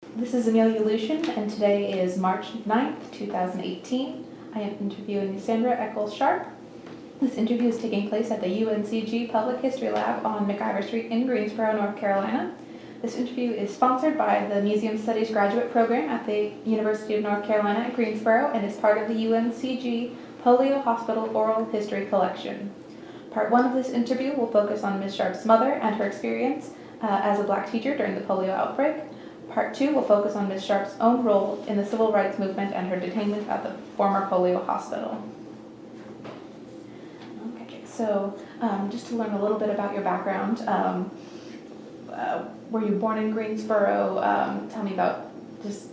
This is Amelia Lucian, and today is March 9th, 2018. I am interviewing Sandra Echols Sharp. This interview is taking place at the UNCG Public History Lab on McIver Street in Greensboro, North Carolina. This interview is sponsored by the Museum Studies Graduate Program at the University of North Carolina at Greensboro and is part of the UNCG Polio Hospital Oral History Collection. Part 1 of this interview will focus on Ms. Sharp's mother and her experience as a Black teacher during the polio outbreak. Part 2 will focus on Ms. Sharp's own role in the civil rights movement and her detainment at the former polio hospital. Okay, so just to learn a little bit about your background, were you born in Greensboro? Tell me about just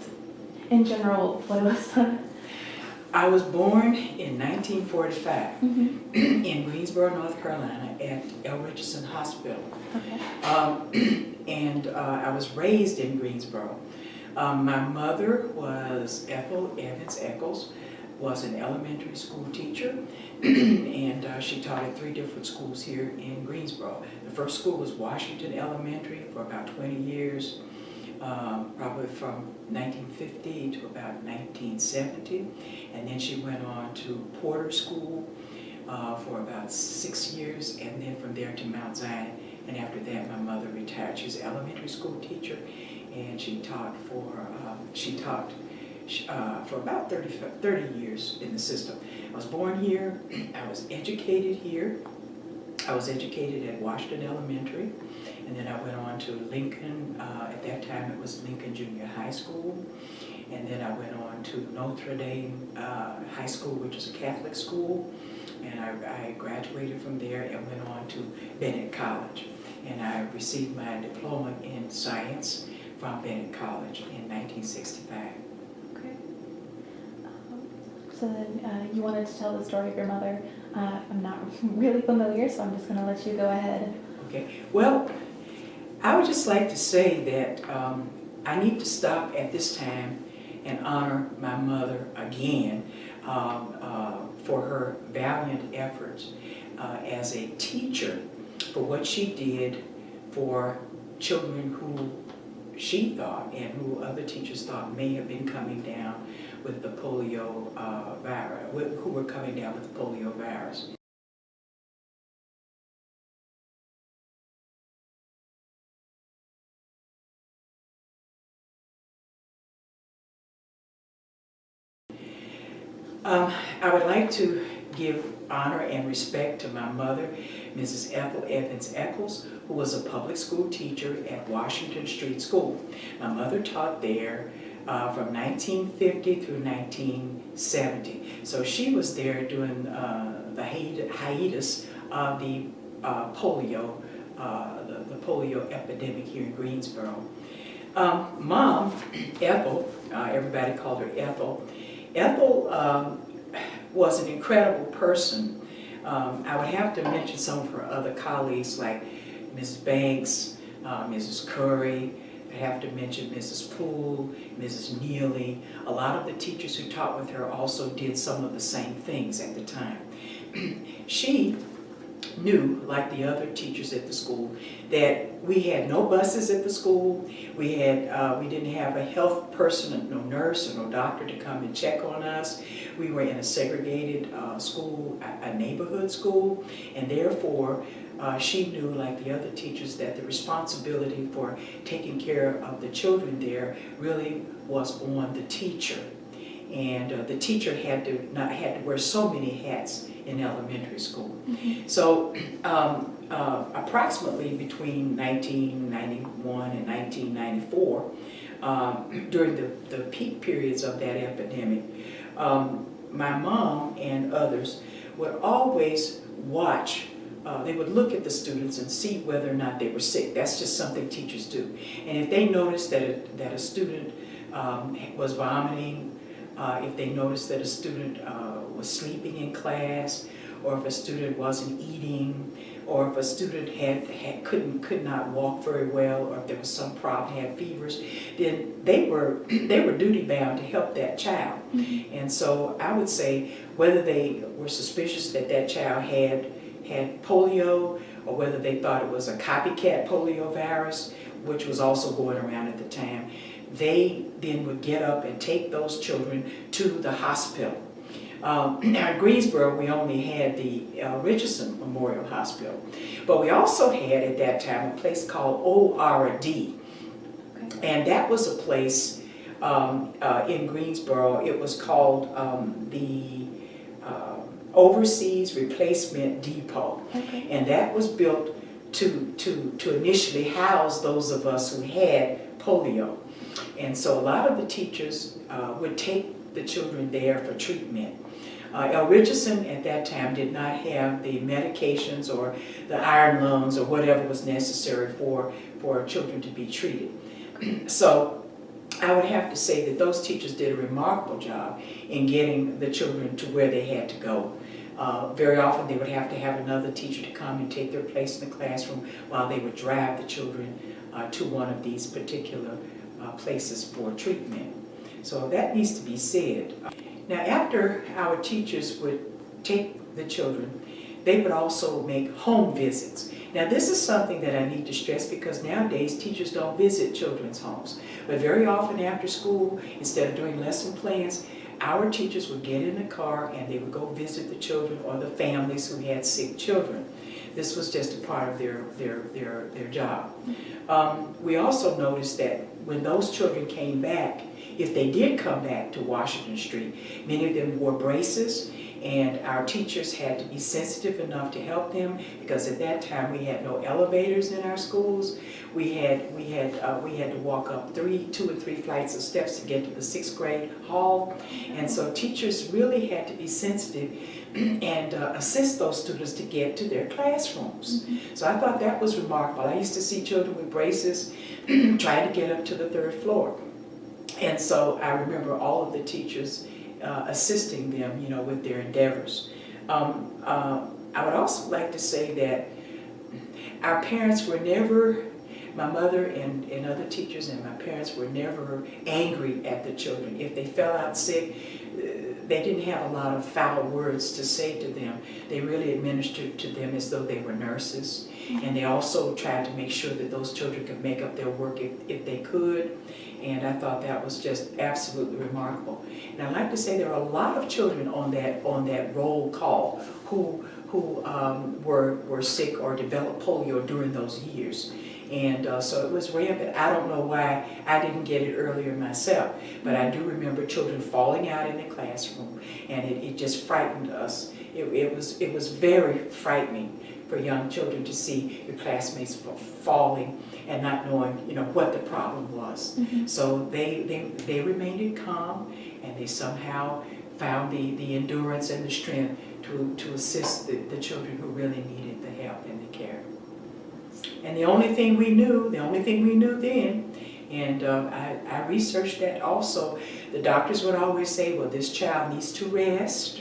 in general what it was. I was born in 1945 in Greensboro, North Carolina at L. Richardson Hospital. Okay. And I was raised in Greensboro. My mother was Ethel Evans Echols, was an elementary school teacher, and she taught at 3 different schools here in Greensboro. The first school was Washington Elementary for about 20 years. Probably from 1950 to about 1970, and then she went on to Porter School for about 6 years, and then from there to Mount Zion. And after that, my mother retired. She's an elementary school teacher, and she taught for about 30 years in the system. I was born here. I was educated here. I was educated at Washington Elementary, and then I went on to Lincoln. At that time, it was Lincoln Junior High School, and then I went on to Notre Dame High School, which is a Catholic school, and I graduated from there and went on to Bennett College, and I received my diploma in science from Bennett College in 1965. Okay. So then you wanted to tell the story of your mother. I'm not really familiar, so I'm just going to let you go ahead. Okay. Well, I would just like to say that I need to stop at this time and honor my mother again for her valiant efforts as a teacher, for what she did for children who she thought and who other teachers thought may have been coming down with the polio virus, who were coming down with the polio virus. I would like to give honor and respect to my mother, Mrs. Ethel Evans Echols, who was a public school teacher at Washington Street School. My mother taught there from 1950 through 1970. So she was there during the hiatus of the polio, the polio epidemic here in Greensboro. Mom, Ethel, everybody called her Ethel. Ethel was an incredible person. I would have to mention some of her other colleagues like Mrs. Banks, Mrs. Curry. I have to mention Mrs. Poole, Mrs. Neely. A lot of the teachers who taught with her also did some of the same things at the time. She knew, like the other teachers at the school, that we had no buses at the school. We didn't have a health person, no nurse or no doctor to come and check on us. We were in a segregated school, a neighborhood school, and therefore she knew, like the other teachers, that the responsibility for taking care of the children there really was on the teacher. And the teacher had to wear so many hats in elementary school. So approximately between 1991 and 1994, during the peak periods of that epidemic, my mom and others would always watch. They would look at the students and see whether or not they were sick. That's just something teachers do. And if they noticed that a student was vomiting, if they noticed that a student was sleeping in class, or if a student wasn't eating, or if a student could not walk very well, or if there was some problem, had fevers, then they were duty bound to help that child. And so I would say whether they were suspicious that that child had polio, or whether they thought it was a copycat polio virus, which was also going around at the time, they then would get up and take those children to the hospital. Now in Greensboro, we only had the Richardson Memorial Hospital, but we also had at that time a place called ORD, and that was a place in Greensboro. It was called the Overseas Replacement Depot, and that was built to initially house those of us who had polio. And so a lot of the teachers would take the children there for treatment. Richardson at that time did not have the medications or the iron lungs or whatever was necessary for children to be treated. So I would have to say that those teachers did a remarkable job in getting the children to where they had to go. Very often they would have to have another teacher to come and take their place in the classroom while they would drive the children to one of these particular places for treatment. So that needs to be said. Now after our teachers would take the children, they would also make home visits. Now this is something that I need to stress because nowadays teachers don't visit children's homes. But very often after school, instead of doing lesson plans, our teachers would get in the car and they would go visit the children or the families who had sick children. This was just a part of their job. We also noticed that when those children came back, if they did come back to Washington Street, many of them wore braces, and our teachers had to be sensitive enough to help them because at that time we had no elevators in our schools. We had to walk up 2 or 3 flights of steps to get to the 6th grade hall, and so teachers really had to be sensitive and assist those students to get to their classrooms. So I thought that was remarkable. I used to see children with braces trying to get up to the 3rd floor. And so I remember all of the teachers assisting them, you know, with their endeavors. I would also like to say that our parents were never, my mother and other teachers and my parents were never angry at the children. If they fell out sick, they didn't have a lot of foul words to say to them. They really administered to them as though they were nurses. And they also tried to make sure that those children could make up their work if they could. And I thought that was just absolutely remarkable. And I'd like to say there are a lot of children on that roll call who were sick or developed polio during those years. And so it was rampant. I don't know why I didn't get it earlier myself, but I do remember children falling out in the classroom, and it just frightened us. It was very frightening for young children to see your classmates falling and not knowing, you know, what the problem was. So they remained calm, and they somehow found the endurance and the strength to assist the children who really needed the help and the care. And the only thing we knew then, and I researched that also, the doctors would always say, well, this child needs to rest.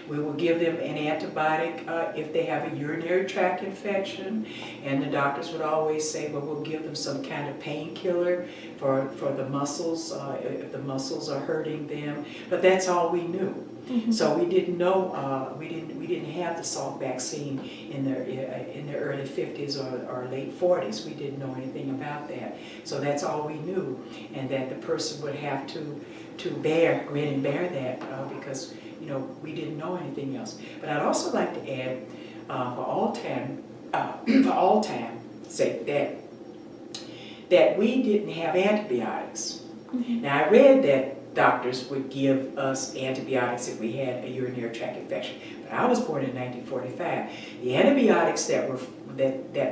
We will give them an antibiotic if they have a urinary tract infection. And the doctors would always say, well, we'll give them some kind of painkiller for the muscles, if the muscles are hurting them. But that's all we knew. So we didn't know, we didn't have the Salk vaccine in the early 50s or late 40s. We didn't know anything about that. So that's all we knew, and that the person would have to grin and bear that because, you know, we didn't know anything else. But I'd also like to add, for all time sake, that we didn't have antibiotics. Now I read that doctors would give us antibiotics if we had a urinary tract infection. But I was born in 1945. The antibiotics that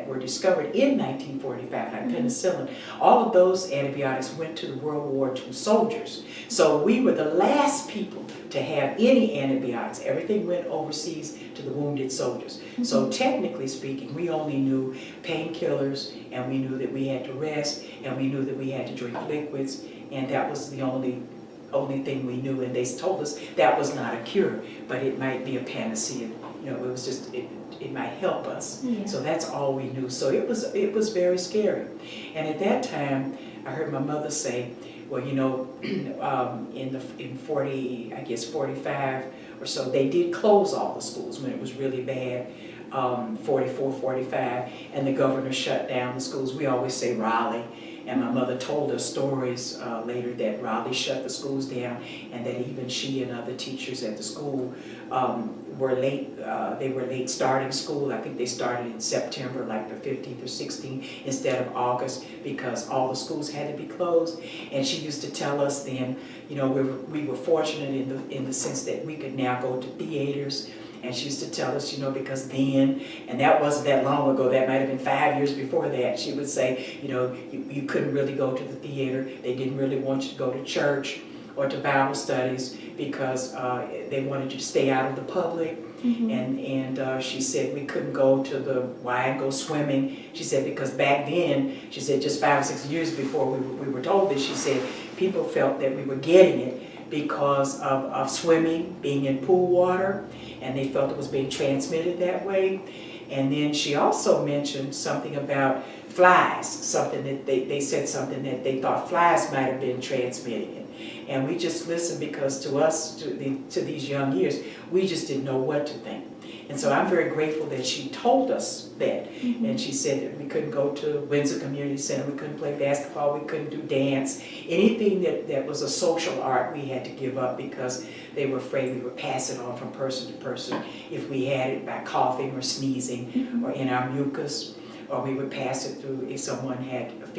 were discovered in 1945, like penicillin, all of those antibiotics went to the World War II soldiers. So we were the last people to have any antibiotics. Everything went overseas to the wounded soldiers. So technically speaking, we only knew painkillers, and we knew that we had to rest, and we knew that we had to drink liquids, and that was the only thing we knew. And they told us that was not a cure, but it might be a panacea. You know, it was just, it might help us. So that's all we knew. So it was very scary. And at that time, I heard my mother say, well, you know, in 40, I guess 45 or so, they did close all the schools when it was really bad. 44, 45, and the governor shut down the schools. We always say Raleigh. And my mother told us stories later that Raleigh shut the schools down, and that even she and other teachers at the school were late. They were late starting school. I think they started in September, like the 15th or 16th, instead of August, because all the schools had to be closed. And she used to tell us then, you know, we were fortunate in the sense that we could now go to theaters. And she used to tell us, you know, because then, and that wasn't that long ago, that might have been 5 years before that, she would say, you know, you couldn't really go to the theater. They didn't really want you to go to church or to Bible studies because they wanted you to stay out of the public. And she said we couldn't go to the Y and go swimming. She said because back then, she said just 5 or 6 years before we were told this, she said people felt that we were getting it because of swimming, being in pool water, and they felt it was being transmitted that way. And then she also mentioned something about flies, something that they said something that they thought flies might have been transmitting it. And we just listened because to us, to these young years, we just didn't know what to think. And so I'm very grateful that she told us that. And she said that we couldn't go to Windsor Community Center, we couldn't play basketball, we couldn't do dance. Anything that was a social art we had to give up because they were afraid we would pass it on from person to person if we had it by coughing or sneezing or in our mucus, or we would pass it through if someone had, if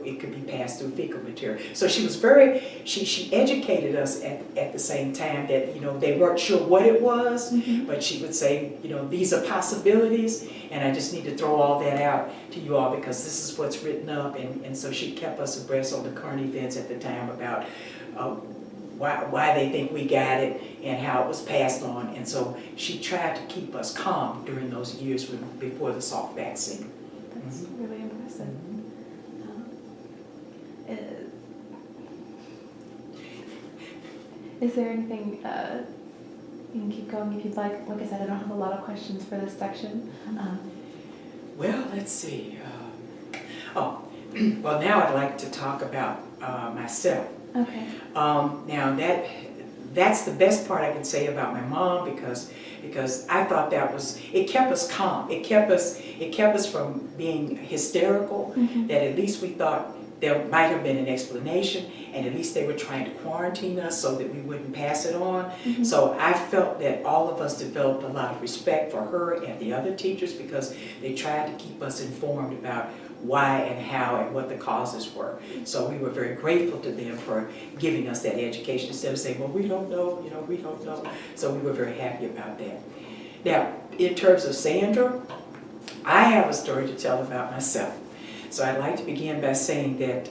it could be passed through fecal material. So she was she educated us at the same time that, you know, they weren't sure what it was, but she would say, you know, these are possibilities, and I just need to throw all that out to you all because this is what's written up. And so she kept us abreast on the current events at the time about why they think we got it and how it was passed on. And so she tried to keep us calm during those years before the Salk vaccine. That's really impressive. Is there anything, you can keep going if you'd like. Like I said, I don't have a lot of questions for this section. Well, let's see. Well, now I'd like to talk about myself. Okay. Now that's the best part I can say about my mom because I thought it kept us calm. It kept us from being hysterical. That at least we thought there might have been an explanation, and at least they were trying to quarantine us so that we wouldn't pass it on. So I felt that all of us developed a lot of respect for her and the other teachers because they tried to keep us informed about why and how and what the causes were. So we were very grateful to them for giving us that education instead of saying, well, we don't know, you know, we don't know. So we were very happy about that. Now, in terms of Sandra, I have a story to tell about myself. So I'd like to begin by saying that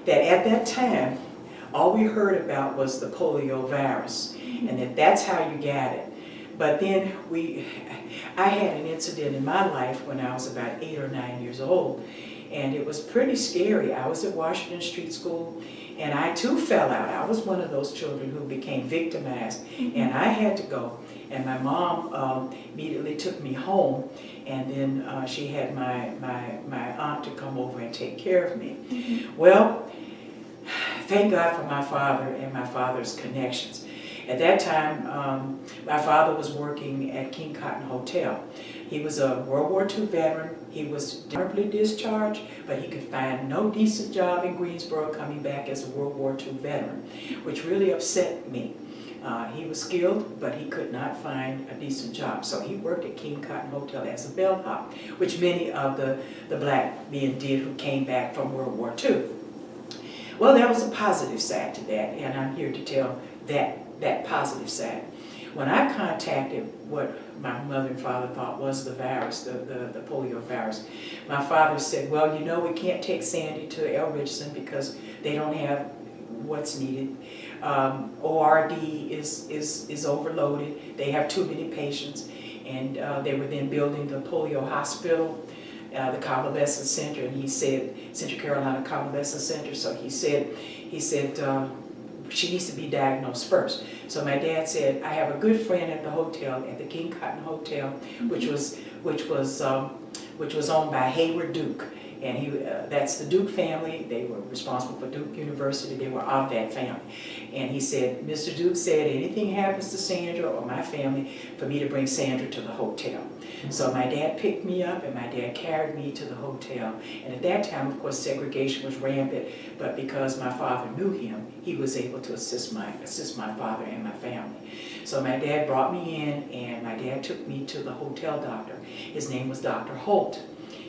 at that time, all we heard about was the polio virus, and that's how you got it. But then I had an incident in my life when I was about 8 or 9 years old, and it was pretty scary. I was at Washington Street School, and I too fell out. I was one of those children who became victimized, and I had to go. And my mom immediately took me home, and then she had my aunt to come over and take care of me. Well, thank God for my father and my father's connections. At that time, my father was working at King Cotton Hotel. He was a World War II veteran. He was honorably discharged, but he could find no decent job in Greensboro coming back as a World War II veteran, which really upset me. He was skilled, but he could not find a decent job. So he worked at King Cotton Hotel as a bellhop, which many of the black men did who came back from World War II. Well, there was a positive side to that, and I'm here to tell that positive side. When I contacted what my mother and father thought was the virus, the polio virus, my father said, well, you know, we can't take Sandy to L. Richardson because they don't have what's needed. ORD is overloaded. They have too many patients, and they were then building the polio hospital, the convalescent center, and he said Central Carolina Convalescent Center. So he said she needs to be diagnosed first. So my dad said, I have a good friend at the hotel, at the King Cotton Hotel, which was owned by Hayward Duke. and that's the Duke family. They were responsible for Duke University. They were of that family. And he said, Mr. Duke said, anything happens to Sandra or my family, for me to bring Sandra to the hotel. So my dad picked me up, and my dad carried me to the hotel. And at that time, of course, segregation was rampant, but because my father knew him, he was able to assist my father and my family. So my dad brought me in, and my dad took me to the hotel doctor. His name was Dr. Holt.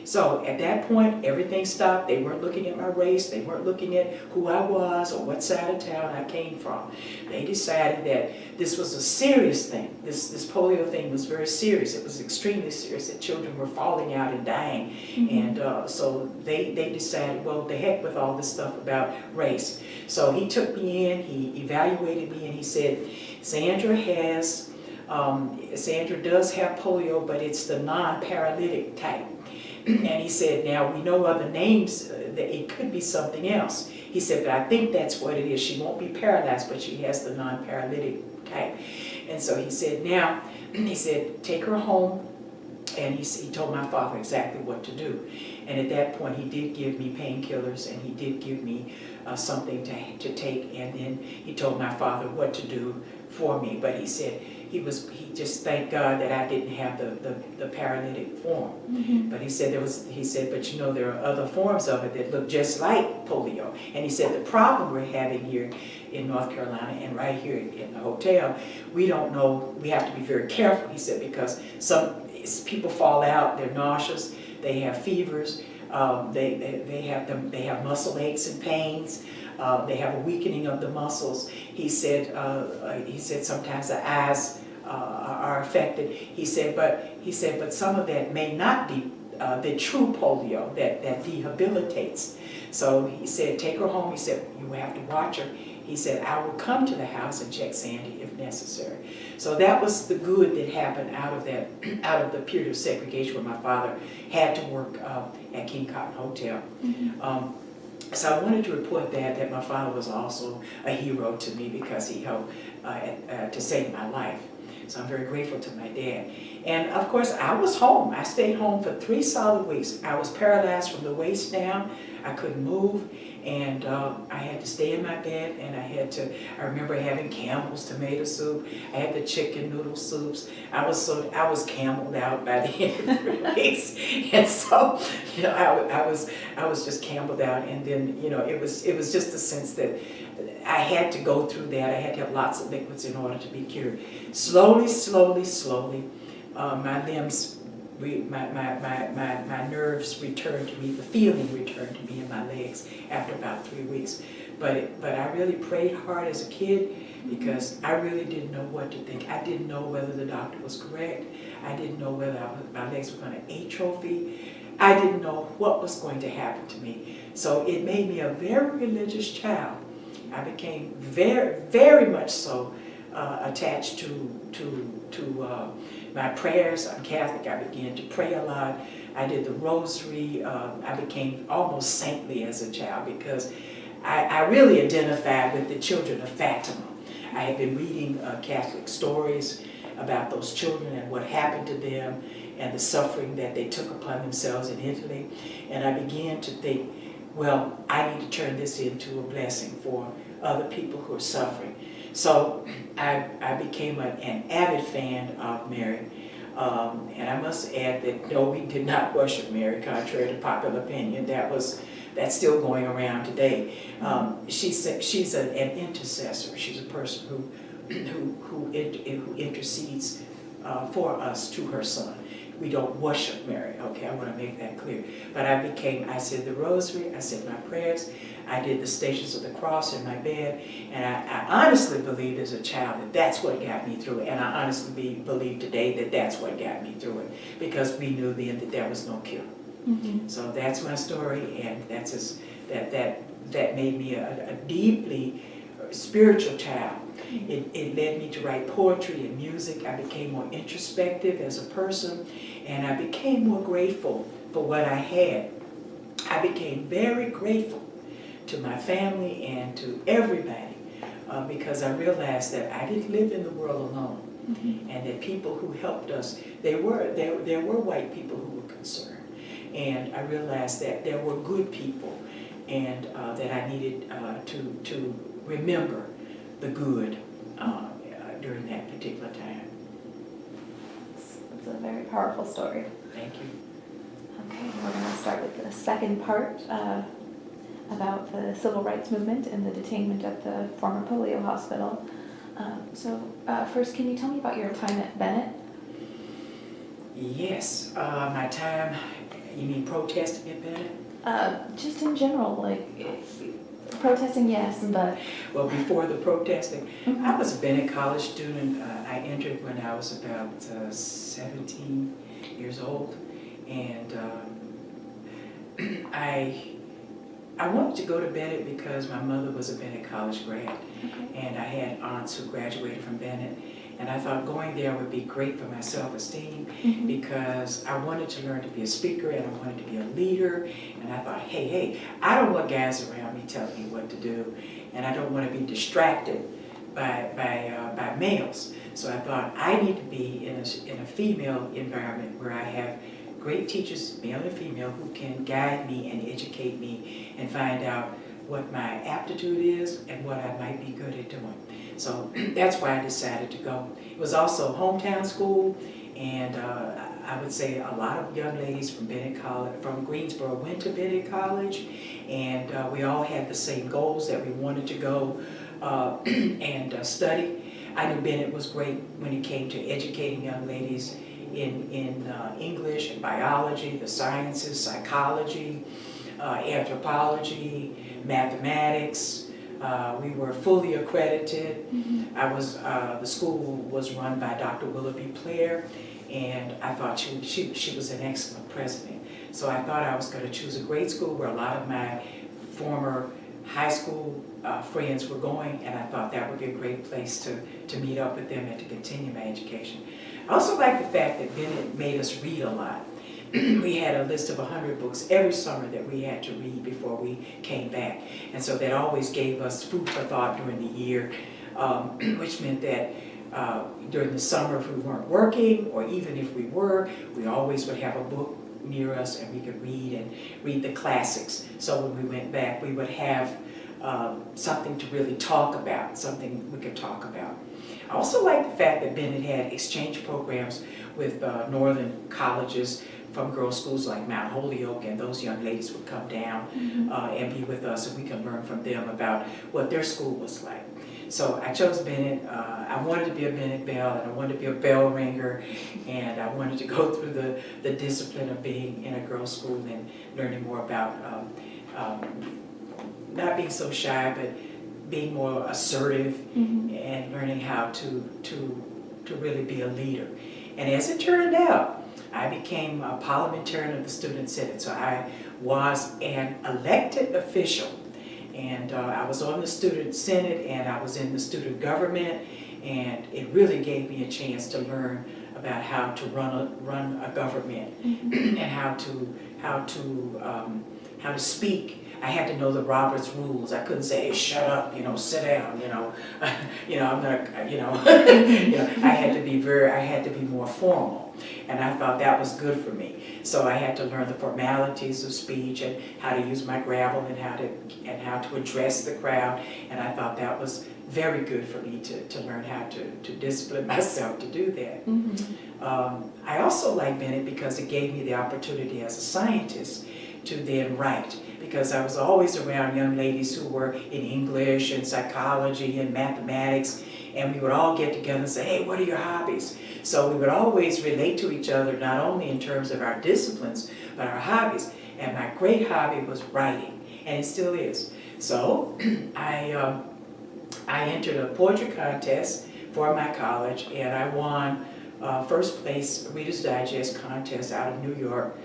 So at that point, everything stopped. They weren't looking at my race. They weren't looking at who I was or what side of town I came from. They decided that this was a serious thing. This polio thing was very serious. It was extremely serious, that children were falling out and dying. And so they decided, well, the heck with all this stuff about race. So he took me in, he evaluated me, and he said, Sandra does have polio, but it's the non-paralytic type. And he said, now we know other names, that it could be something else. He said, but I think that's what it is. She won't be paralyzed, but she has the non-paralytic type. And so he said, now, he said, take her home. And he told my father exactly what to do. And at that point, he did give me painkillers, and he did give me something to take. And then he told my father what to do for me. But he said, he just thanked God that I didn't have the paralytic form. But he said but you know, there are other forms of it that look just like polio. And he said the problem we're having here in North Carolina and right here in the hotel, we don't know, we have to be very careful, he said, because some people fall out, they're nauseous, they have fevers, they have muscle aches and pains. They have a weakening of the muscles. He said sometimes the eyes are affected. He said, but some of that may not be the true polio that debilitates. So he said, take her home. He said, you will have to watch her. He said, I will come to the house and check Sandy if necessary. So that was the good that happened out of the period of segregation where my father had to work at King Cotton Hotel. So I wanted to report that my father was also a hero to me because he helped to save my life. So I'm very grateful to my dad. And of course, I was home. I stayed home for 3 solid weeks. I was paralyzed from the waist down. I couldn't move. And I had to stay in my bed, and I remember having Campbell's tomato soup. I had the chicken noodle soups. I was cameled out by the end of 3 weeks. And so, you know, I was just cameled out. And then, you know, it was just a sense that I had to go through that. I had to have lots of liquids in order to be cured. Slowly, my limbs, my nerves returned to me, the feeling returned to me in my legs after about 3 weeks. But I really prayed hard as a kid because I really didn't know what to think. I didn't know whether the doctor was correct. I didn't know whether my legs were going to atrophy. I didn't know what was going to happen to me. So it made me a very religious child. I became very, very much so attached to my prayers. I'm Catholic. I began to pray a lot. I did the rosary. I became almost saintly as a child because I really identified with the children of Fatima. I had been reading Catholic stories about those children and what happened to them and the suffering that they took upon themselves in Italy. And I began to think, well, I need to turn this into a blessing for other people who are suffering. So I became an avid fan of Mary. And I must add that no, we did not worship Mary, contrary to popular opinion. That's still going around today. She's an intercessor. She's a person who intercedes for us to her Son. We don't worship Mary, okay? I want to make that clear. But I said the rosary, I said my prayers, I did the Stations of the Cross in my bed, and I honestly believed as a child that that's what got me through it, and I honestly believe today that that's what got me through it, because we knew then that there was no cure. So that's my story, and that made me a deeply spiritual child. It led me to write poetry and music. I became more introspective as a person, and I became more grateful for what I had. I became very grateful to my family and to everybody because I realized that I didn't live in the world alone, and that people who helped us, there were white people who were concerned, And I realized that there were good people, and that I needed to remember the good during that particular time. It's a very powerful story. Thank you. Okay, we're going to start with the second part about the civil rights movement and the detainment at the former polio hospital. First, can you tell me about your time at Bennett? Yes, my time, you mean protesting at Bennett? Just in general, protesting, yes, but... Well, before the protesting, I was a Bennett College student. I entered when I was about 17 years old, and I wanted to go to Bennett because my mother was a Bennett College grad, and I had aunts who graduated from Bennett, and I thought going there would be great for my self-esteem because I wanted to learn to be a speaker and I wanted to be a leader, and I thought, hey, I don't want guys around me telling me what to do, and I don't want to be distracted by males. So I thought I need to be in a female environment where I have great teachers, male and female, who can guide me and educate me and find out what my aptitude is and what I might be good at doing. So that's why I decided to go. It was also hometown school, and I would say a lot of young ladies from Bennett College, from Greensboro, went to Bennett College, and we all had the same goals that we wanted to go and study. I knew Bennett was great when it came to educating young ladies in English and biology, the sciences, psychology, anthropology, mathematics. We were fully accredited. The school was run by Dr. Willoughby Player, and I thought she was an excellent president. So I thought I was going to choose a great school where a lot of my former high school friends were going, and I thought that would be a great place to meet up with them and to continue my education. I also like the fact that Bennett made us read a lot. We had a list of 100 books every summer that we had to read before we came back. And so that always gave us food for thought during the year, which meant that during the summer if we weren't working, or even if we were, we always would have a book near us and we could read the classics. So when we went back, we would have something to really talk about, something we could talk about. I also like the fact that Bennett had exchange programs with northern colleges from girls' schools like Mount Holyoke, and those young ladies would come down and be with us, and we can learn from them about what their school was like. So I chose Bennett. I wanted to be a Bennett Belle, and I wanted to be a bell ringer, and I wanted to go through the discipline of being in a girls' school and learning more about not being so shy, but being more assertive and learning how to really be a leader. And as it turned out, I became a parliamentarian of the Student Senate, so I was an elected official. And I was on the Student Senate, and I was in the student government, and it really gave me a chance to learn about how to run a government and how to speak. I had to know the Robert's rules. I couldn't say, hey, shut up, sit down, I'm not, I had to be more formal. And I thought that was good for me. So I had to learn the formalities of speech and how to use my gravel and how to address the crowd. And I thought that was very good for me to learn how to discipline myself to do that. I also like Bennett because it gave me the opportunity as a scientist to then write, because I was always around young ladies who were in English and psychology and mathematics, and we would all get together and say, hey, what are your hobbies? So we would always relate to each other, not only in terms of our disciplines, but our hobbies. And my great hobby was writing, and it still is. So I entered a poetry contest for my college, and I won first place Reader's Digest contest out of New York,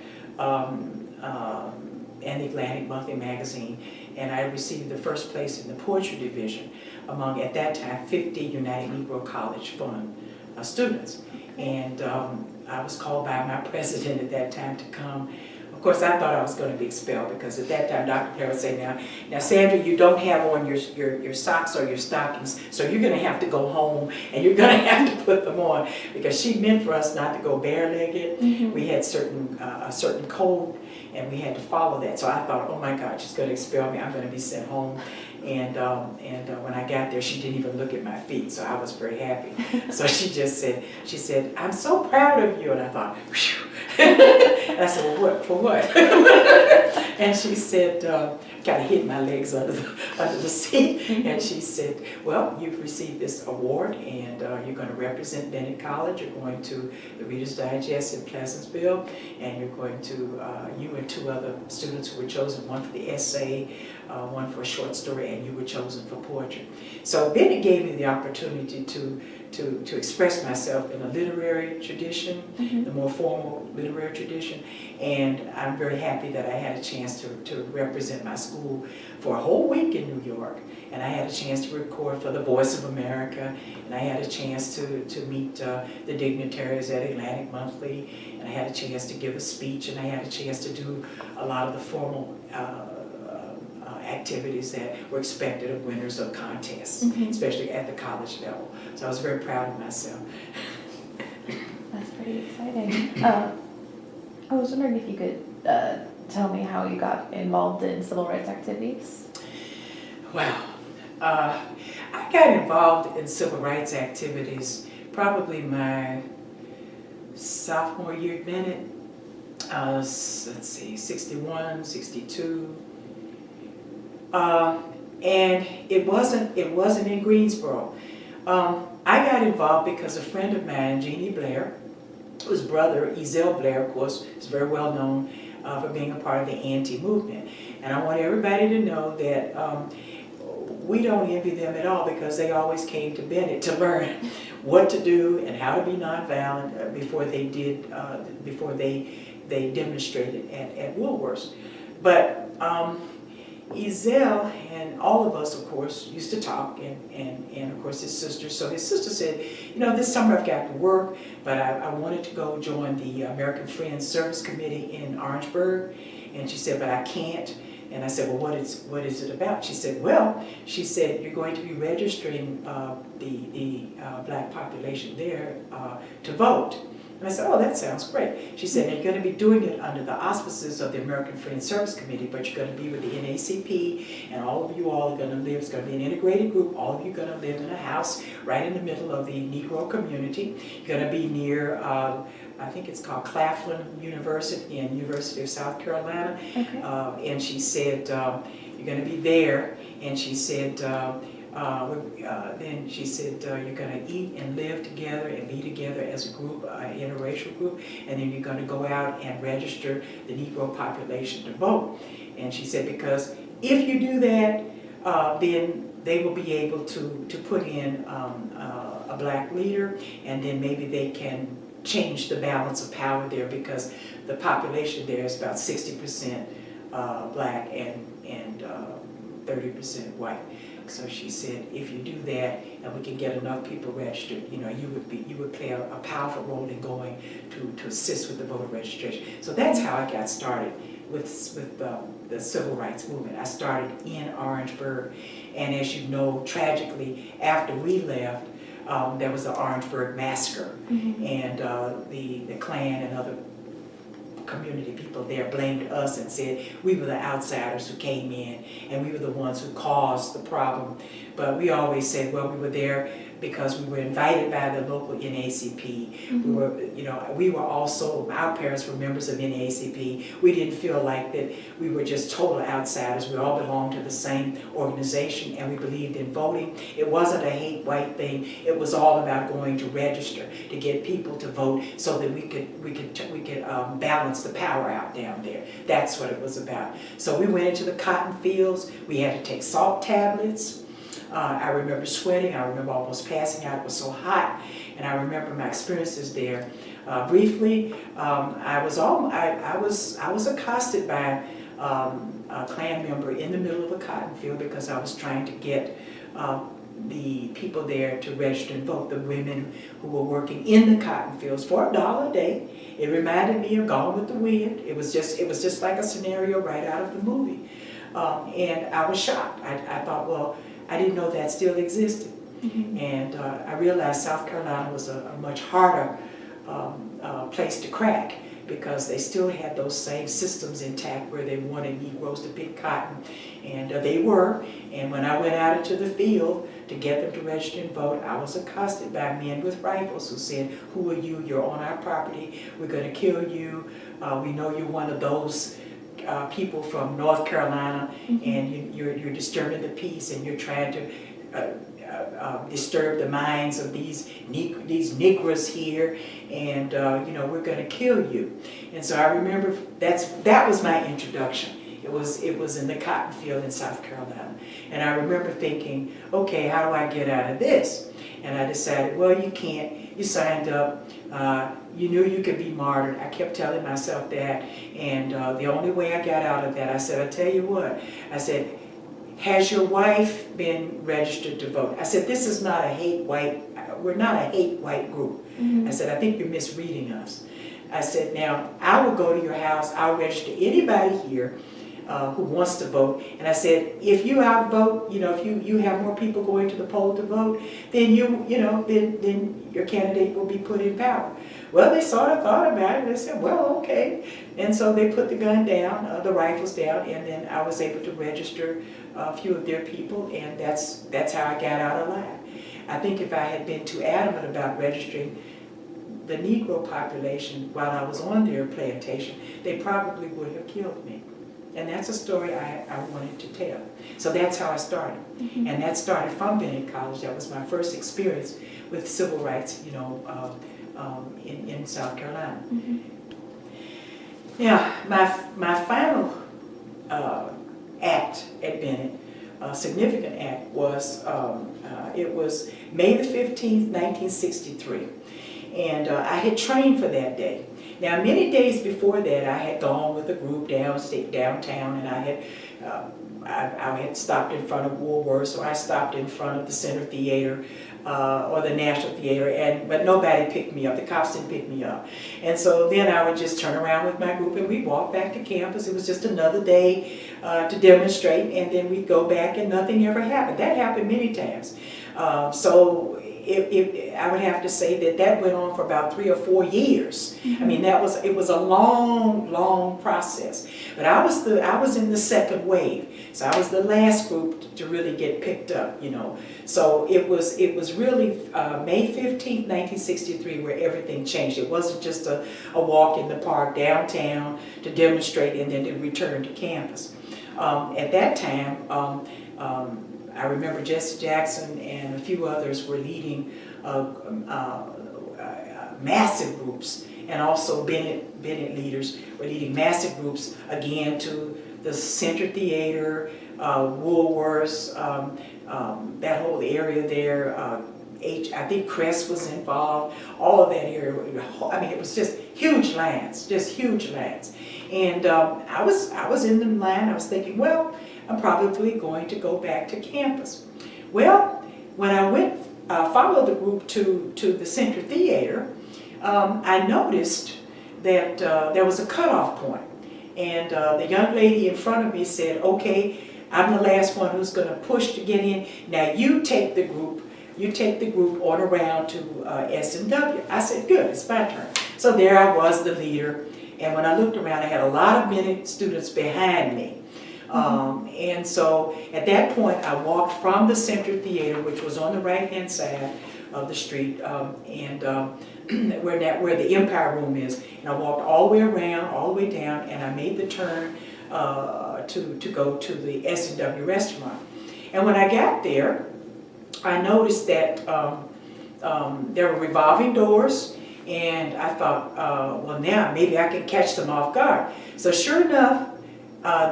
and the Atlantic Monthly Magazine, and I received the first place in the poetry division among, at that time, 50 United Negro College Fund students. And I was called by my president at that time to come Of course, I thought I was going to be expelled because at that time, Dr. Claire would say, now Sandra, you don't have on your socks or your stockings, so you're going to have to go home and you're going to have to put them on, because she meant for us not to go bare-legged. Mm-hmm. We had a certain code, and we had to follow that. So I thought, oh my God, she's going to expel me. I'm going to be sent home. And when I got there, she didn't even look at my feet, so I was very happy. So she said, I'm so proud of you. And I thought, phew. And I said, well, what, for what? And she said, kind of hid my legs under the seat. And she said, well, you've received this award, and you're going to represent Bennett College. You're going to the Reader's Digest in Pleasantville, and you're going to, you and two other students who were chosen, one for the essay, one for a short story, and you were chosen for poetry. So Bennett gave me the opportunity to express myself in a literary tradition, Mm-hmm. the more formal literary tradition, and I'm very happy that I had a chance to represent my school for a whole week in New York, and I had a chance to record for the Voice of America, and I had a chance to meet the dignitaries at Atlantic Monthly, and I had a chance to give a speech, and I had a chance to do a lot of the formal activities that were expected of winners of contests, Mm-hmm. especially at the college level. So I was very proud of myself. That's pretty exciting. I was wondering if you could tell me how you got involved in civil rights activities. Wow. I got involved in civil rights activities probably my sophomore year at Bennett. Let's see, 61, 62. And it wasn't in Greensboro. I got involved because a friend of mine, Jeannie Blair, whose brother, Ezell Blair, of course, is very well known for being a part of the anti-movement. And I want everybody to know that we don't envy them at all, because they always came to Bennett to learn what to do and how to be nonviolent before they demonstrated at Woolworth's. But Ezell and all of us, of course, used to talk, and of course his sister. So his sister said, this summer I've got to work, but I wanted to go join the American Friends Service Committee in Orangeburg. And she said, but I can't. And I said, well, what is it about? She said, you're going to be registering the black population there to vote. And I said, oh, that sounds great. She said, you're going to be doing it under the auspices of the American Friends Service Committee, but you're going to be with the NAACP, and all of you all are going to live, it's going to be an integrated group, all of you are going to live in a house right in the middle of the Negro community. You're going to be near, I think it's called Claflin University in University of South Carolina. Okay. And she said, you're going to be there, and she said, then she said, you're going to eat and live together and be together as a group, interracial group, and then you're going to go out and register the Negro population to vote. And she said, because if you do that, then they will be able to put in a black leader, and then maybe they can change the balance of power there, because the population there is about 60% black and 30% white. So she said, if you do that, and we can get enough people registered, you would play a powerful role in going to assist with the voter registration. So that's how I got started with the civil rights movement. I started in Orangeburg, and as you know, tragically, after we left, there was the Orangeburg massacre, Mm-hmm. and the Klan and other community people there blamed us and said we were the outsiders who came in and we were the ones who caused the problem. But we always said, well, we were there because we were invited by the local NAACP. Mm-hmm. We were also, our parents were members of NAACP. We didn't feel like that we were just total outsiders. We all belonged to the same organization, and we believed in voting. It wasn't a hate white thing. It was all about going to register to get people to vote so that we could balance the power out down there. That's what it was about. So we went into the cotton fields. We had to take salt tablets. I remember sweating. I remember almost passing out. It was so hot, and I remember my experiences there. Briefly, I was accosted by a Klan member in the middle of a cotton field because I was trying to get the people there to register and vote, the women who were working in the cotton fields for $1 a day. It reminded me of Gone with the Wind. It was just like a scenario right out of the movie. And I was shocked. I thought, well, I didn't know that still existed. Mm-hmm. And I realized South Carolina was a much harder place to crack, because they still had those same systems intact where they wanted Negroes to pick cotton, and they were. And when I went out into the field to get them to register and vote, I was accosted by men with rifles who said, "Who are you? You're on our property. We're going to kill you. We know you're one of those people from North Carolina, Mm-hmm. and you're disturbing the peace, and you're trying to disturb the minds of these Negroes here, and you know, we're going to kill you." And so I remember that was my introduction. It was in the cotton field in South Carolina, and I remember thinking, okay, how do I get out of this? And I decided, well, you can't. You signed up. You knew you could be martyred. I kept telling myself that, and the only way I got out of that, I said, I tell you what, I said, has your wife been registered to vote? I said, this is not a we're not a hate white group. Mm-hmm. I said, I think you're misreading us. I said, now, I will go to your house, I'll register anybody here who wants to vote. And I said, if you outvote, you know, if you have more people going to the poll to vote, then then your candidate will be put in power. Well, they sort of thought about it. They said, well, okay. And so they put the gun down, the rifles down, and then I was able to register a few of their people, and that's how I got out alive. I think if I had been too adamant about registering the Negro population while I was on their plantation, they probably would have killed me. And that's a story I wanted to tell. So that's how I started. Mm-hmm. And that started from Bennett College. That was my first experience with civil rights, you know, in South Carolina. Mm-hmm. Now, my final act at Bennett, a significant act, was it was May the 15th, 1963. And I had trained for that day. Now, many days before that, I had gone with a group downtown, and I had stopped in front of Woolworths, or I stopped in front of the Center Theater or the National Theater, but nobody picked me up. The cops didn't pick me up. And so then I would just turn around with my group and we'd walk back to campus. It was just another day to demonstrate, and then we'd go back and nothing ever happened. That happened many times. So I would have to say that went on for about 3 or 4 years. Mm-hmm. I mean, it was a long process. But I was in the second wave, so I was the last group to really get picked up, you know. So it was really May 15th, 1963, where everything changed. It wasn't just a walk in the park downtown to demonstrate and then to return to campus. At that time, I remember Jesse Jackson and a few others were leading massive groups, and also Bennett leaders were leading massive groups, again, to the Center Theater, Woolworths, that whole area there. I think Crest was involved, all of that area. I mean, it was just huge lands. And I was in the line. I was thinking, well, I'm probably going to go back to campus. Well, when I went, followed the group to the Center Theater, I noticed that there was a cutoff point. And the young lady in front of me said, okay, I'm the last one who's going to push to get in. Now you take the group on around to S&W. I said, good, it's my turn. So there I was, the leader. And when I looked around, I had a lot of Bennett students behind me. And so at that point, I walked from the Center Theater, which was on the right-hand side of the street, and where the Empire Room is. And I walked all the way around, all the way down, and I made the turn to go to the S&W restaurant. And when I got there, I noticed that there were revolving doors, and I thought, well, now maybe I can catch them off guard. So sure enough,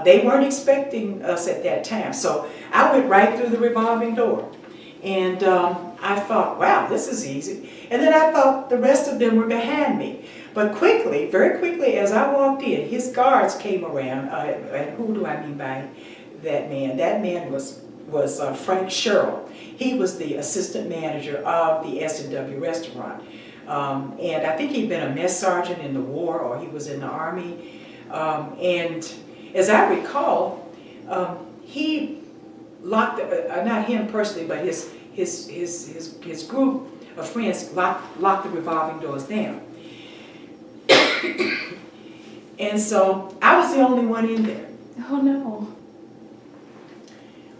they weren't expecting us at that time. So I went right through the revolving door. And I thought, wow, this is easy. And then I thought the rest of them were behind me. But quickly, very quickly, as I walked in, his guards came around. And who do I mean by that man? That man was was Frank Sherrill. He was the assistant manager of the S&W restaurant. And I think he'd been a mess sergeant in the war, or he was in the Army. And as I recall, he locked, not him personally, but his group of friends locked the revolving doors down. And so I was the only one in there. Oh no.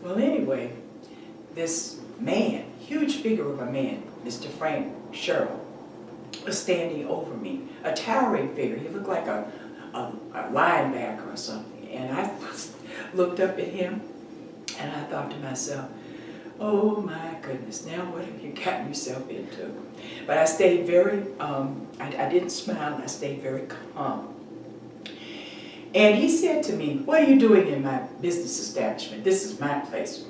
Well, anyway, this man, huge figure of a man, Mr. Frank Sherrill, was standing over me, a towering figure. He looked like a linebacker or something. And I looked up at him and I thought to myself, oh my goodness, now what have you gotten yourself into? But I stayed very, I didn't smile, I stayed very calm. And he said to me, what are you doing in my business establishment? This is my place.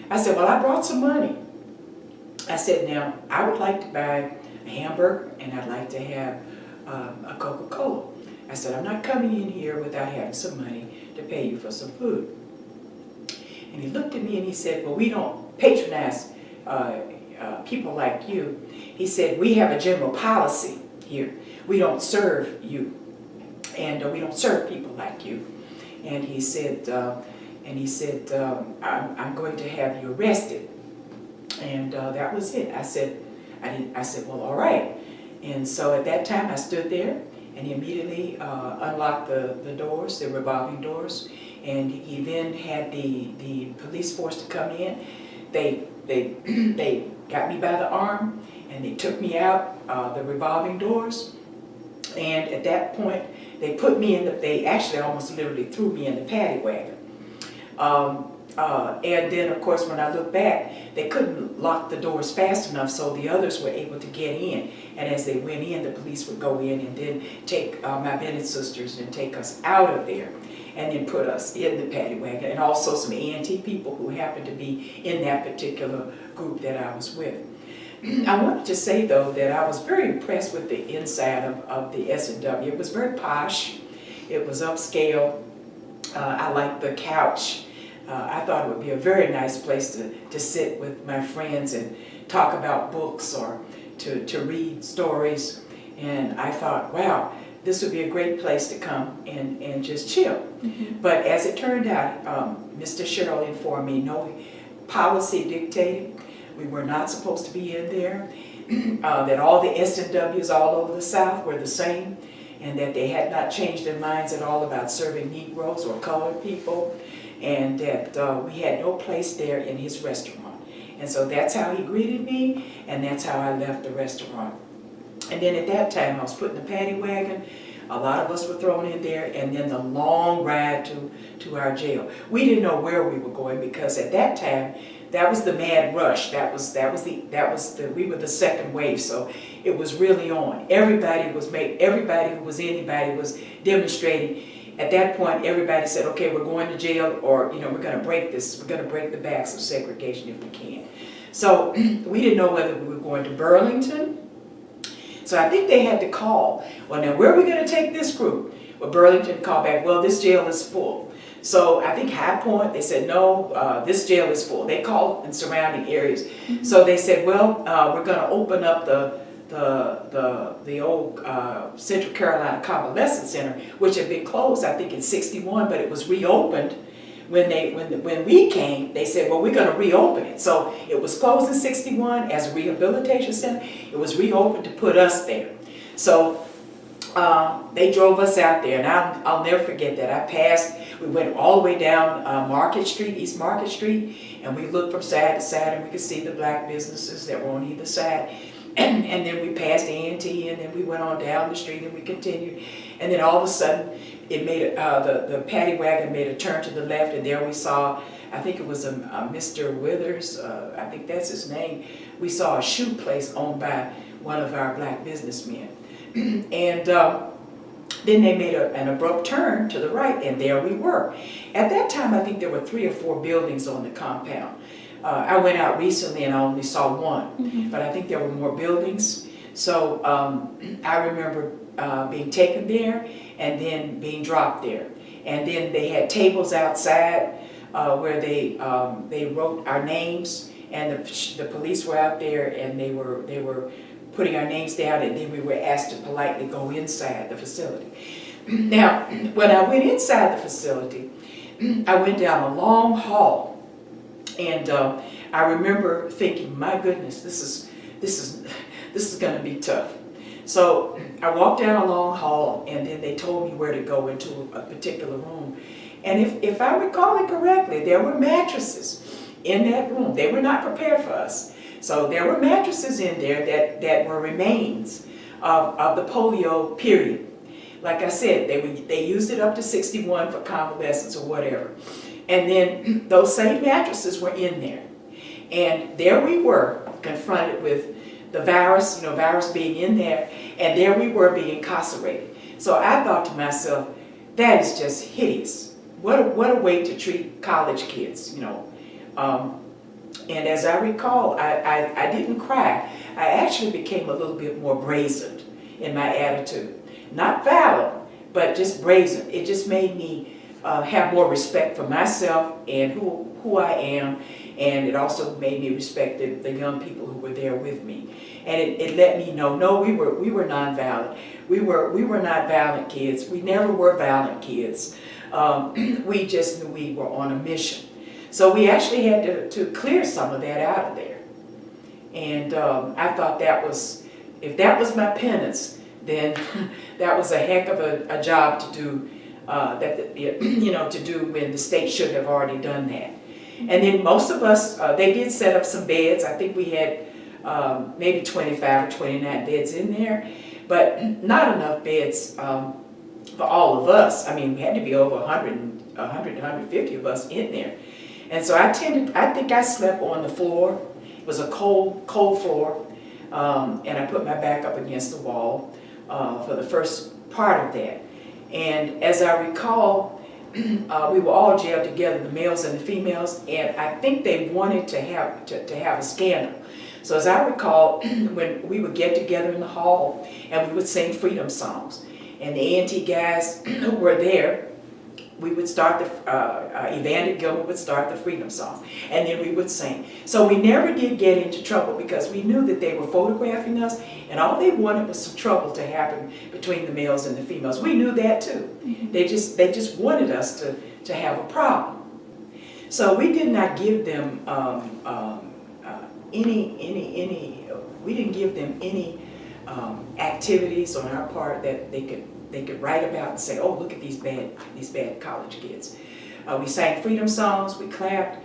I said, well, I brought some money. I said, now, I would like to buy a hamburger and I'd like to have a Coca-Cola. I said, I'm not coming in here without having some money to pay you for some food. And he looked at me and he said, well, we don't patronize people like you. He said, we have a general policy here. We don't serve you. And we don't serve people like you. And he said, I'm going to have you arrested. And that was it. I said, well, all right. And so at that time I stood there and he immediately unlocked the doors, the revolving doors. And he then had the police force to come in. They got me by the arm and they took me out the revolving doors. And at that point, they put me in they actually almost literally threw me in the paddy wagon. And then, of course, when I look back, they couldn't lock the doors fast enough, so the others were able to get in. And as they went in, the police would go in and then take my Bennett sisters and take us out of there and then put us in the paddy wagon, and also some A&T people who happened to be in that particular group that I was with. I wanted to say, though, that I was very impressed with the inside of the S&W. It was very posh. It was upscale. I liked the couch. I thought it would be a very nice place to sit with my friends and talk about books or to read stories. And I thought, wow, this would be a great place to come and just chill. Mm-hmm. But as it turned out, Mr. Sherrill informed me no policy dictated. We were not supposed to be in there, that all the S&Ws all over the South were the same, and that they had not changed their minds at all about serving Negroes or colored people, and that we had no place there in his restaurant. And so that's how he greeted me, and that's how I left the restaurant. And then at that time, I was put in the paddy wagon. A lot of us were thrown in there, and then the long ride to our jail. We didn't know where we were going because at that time, that was the mad rush. We were the second wave, so it was really on. Everybody who was anybody was demonstrating. At that point, everybody said, okay, we're going to jail, or we're going to break this. We're going to break the backs of segregation if we can. So we didn't know whether we were going to Burlington. So I think they had to call. Well, now where are we going to take this group? Well, Burlington called back, well, this jail is full. So I think High Point, they said, no, this jail is full. They called in surrounding areas. Mm-hmm. So they said, well, we're going to open up the old Central Carolina Convalescent Center, which had been closed, I think, in '61, but it was reopened. When we came, they said, well, we're going to reopen it. So it was closed in '61 as a rehabilitation center. It was reopened to put us there. So they drove us out there, and I'll never forget that. We went all the way down Market Street, East Market Street, and we looked from side to side, and we could see the black businesses that were on either side. And then we passed A&T, and then we went on down the street, and we continued. And then all of a sudden, it made the paddy wagon made a turn to the left, and there we saw, I think it was a Mr. Withers, I think that's his name. We saw a shoe place owned by one of our black businessmen. And then they made an abrupt turn to the right, and there we were. At that time, I think there were 3 or 4 buildings on the compound. I went out recently and I only saw one, mm-hmm. but I think there were more buildings. So I remember being taken there and then being dropped there. And then they had tables outside where they wrote our names, and the police were out there, and they were putting our names down, and then we were asked to politely go inside the facility. Now, when I went inside the facility, I went down a long hall, and I remember thinking, my goodness, this is going to be tough. So I walked down a long hall, and then they told me where to go into a particular room. And if I recall it correctly, there were mattresses in that room. They were not prepared for us. So there were mattresses in there that were remains of the polio period. Like I said, they used it up to 61 for convalescence or whatever. And then those same mattresses were in there. And there we were, confronted with the virus, virus being in there, and there we were being incarcerated. So I thought to myself, that is just hideous. What a way to treat college kids, And as I recall, I didn't cry. I actually became a little bit more brazen in my attitude. Not violent, but just brazen. It just made me have more respect for myself and who I am, and it also made me respect the young people who were there with me. And it let me know, no, we were nonviolent. We were not violent kids. We never were violent kids. We just knew we were on a mission. So we actually had to clear some of that out of there. And I thought if that was my penance, then that was a heck of a job to do, to do when the state should have already done that. And then most of us, they did set up some beds. I think we had maybe 25 or 29 beds in there, but not enough beds for all of us. I mean, we had to be over 100, 150 of us in there. And so I think I slept on the floor. It was a cold floor, and I put my back up against the wall for the first part of that. And as I recall, we were all jailed together, the males and the females, and I think they wanted to have a scandal. So as I recall, when we would get together in the hall and we would sing freedom songs, and the A&T guys who were there, we would start Evander Gilmer would start the freedom songs, and then we would sing. So we never did get into trouble because we knew that they were photographing us, and all they wanted was some trouble to happen between the males and the females. We knew that too. Mm-hmm. They just wanted us to have a problem. So we did not give them we didn't give them any activities on our part that they could write about and say, oh, look at these bad college kids. We sang freedom songs, we clapped,